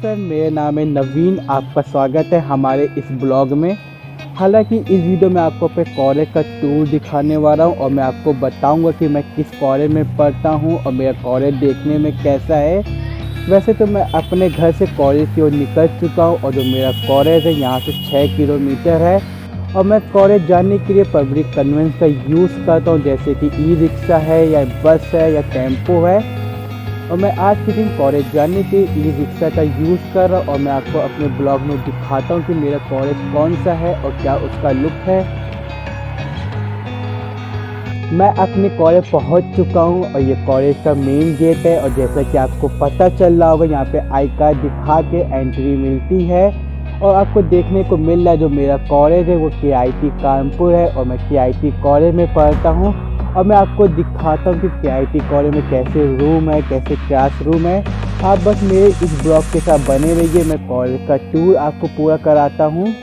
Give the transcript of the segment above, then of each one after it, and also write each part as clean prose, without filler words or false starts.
Friend, मेरा नाम है नवीन। आपका स्वागत है हमारे इस ब्लॉग में। हालांकि इस वीडियो में आपको अपने कॉलेज का टूर दिखाने वाला हूं और मैं आपको बताऊंगा कि मैं किस कॉलेज में पढ़ता हूं और मेरा कॉलेज देखने में कैसा है। वैसे तो मैं अपने घर से कॉलेज की ओर निकल चुका हूं और जो मेरा कॉलेज है यहाँ से 6 किलोमीटर है और मैं कॉलेज जाने के लिए पब्लिक कन्वेंस का यूज़ करता हूँ, जैसे कि ई रिक्शा है या बस है या टेम्पो है। और मैं आज के दिन कॉलेज जाने के ई रिक्शा का यूज़ कर रहा हूँ और मैं आपको अपने ब्लॉग में दिखाता हूँ कि मेरा कॉलेज कौन सा है और क्या उसका लुक है। मैं अपने कॉलेज पहुँच चुका हूँ और ये कॉलेज का मेन गेट है और जैसा कि आपको पता चल रहा होगा यहाँ पे आई कार्ड दिखा के एंट्री मिलती है और आपको देखने को मिल रहा है जो मेरा कॉलेज है वो KIT कानपुर है और मैं KIT कॉलेज में पढ़ता हूँ। और मैं आपको दिखाता हूँ कि KIT कॉलेज में कैसे रूम है, कैसे क्लासरूम है। आप बस मेरे इस ब्लॉग के साथ बने रहिए, मैं कॉलेज का टूर आपको पूरा कराता हूँ।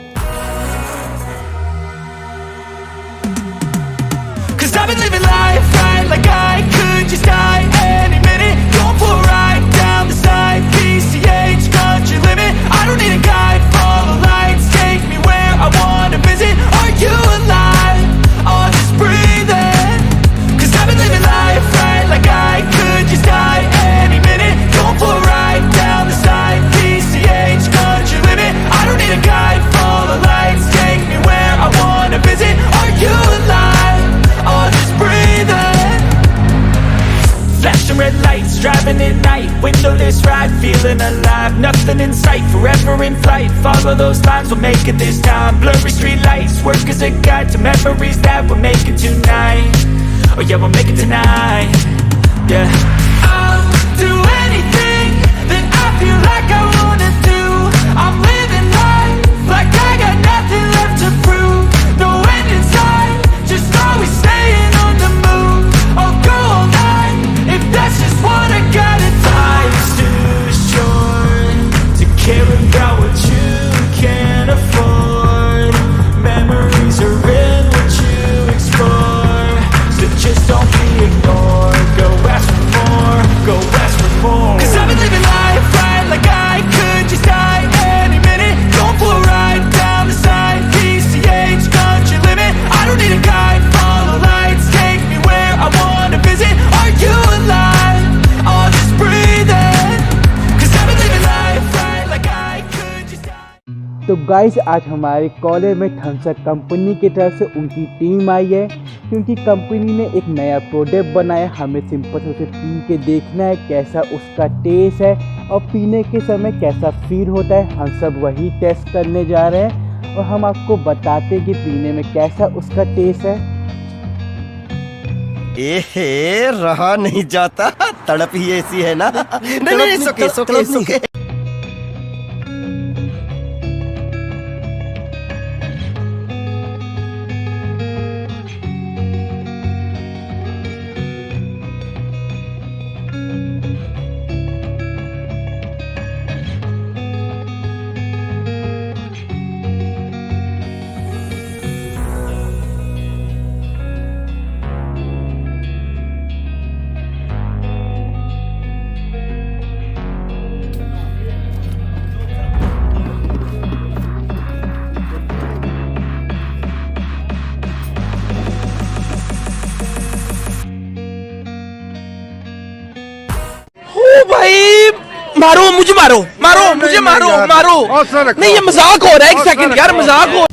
Red lights, driving at night, windowless ride, feeling alive, nothing in sight, forever in flight, follow those lines, we'll make it this time, blurry street lights, work as a guide to memories that we're making tonight, oh yeah, we'll make it tonight, yeah. I'll do anything that I feel like I wanna do, I'm living life like I got nothing left to prove, no end in sight, just always staying on the move, I'll go all night, if that's just what I gotta do. Life's too short to care about what you can't afford, memories are in what you explore, so just don't be ignored, go ask for more, go ask for more. Cause I've been living life right like I could just die any minute, going for a ride down the side, PCH country limit, I don't need a guide, follow lights, take me where I wanna visit, are you alive? I'll just breathe in, cause I've been living life right like I could just die. तो guys, आज हमारे college में Thums up company की तरफ से उनकी team आई है क्योंकि कंपनी ने एक नया प्रोडक्ट बनाया। हमें सिंपल से उसे पी के देखना है कैसा उसका टेस्ट है और पीने के समय कैसा फील होता है। हम सब वही टेस्ट करने जा रहे हैं और हम आपको बताते हैं कि पीने में कैसा उसका टेस्ट है। एहे, रहा नहीं जाता, तड़प ही ऐसी है ना। नहीं, सुके। भाई मारो मुझे, मारो मुझे, मारो नहीं, ये मजाक हो रहा है। एक सेकंड यार, मजाक हो